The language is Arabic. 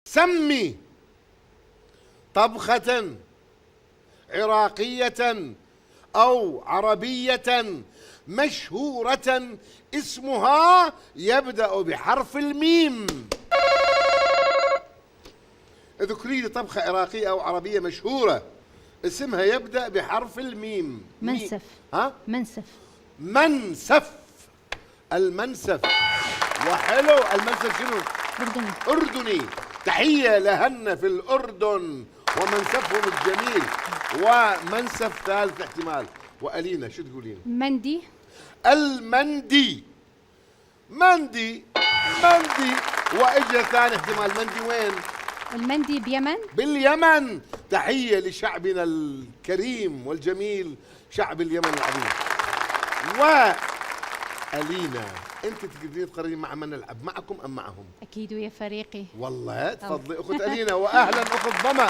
سمي طبخة عراقية أو عربية مشهورة اسمها يبدأ بحرف الميم. اذكري لي طبخة عراقية أو عربية مشهورة اسمها يبدأ بحرف الميم. منسف. ها؟ منسف. منسف. المنسف. وحلو. المنسف شنو؟ أردني. أردني. تحية لهن في الأردن ومنسفهم الجميل. ومنسف ثالث احتمال. وألينا شو تقولين؟ مندي. المندي. مندي. مندي. وإجا ثاني احتمال. مندي وين؟ المندي بيمن. باليمن. تحية لشعبنا الكريم والجميل شعب اليمن العظيم. وألينا أنت تقدرين تقررين مع من نلعب، معكم أم معهم؟ أكيد ويا فريقي. والله تفضلي أخت ألينا. وأهلا أخت ظما.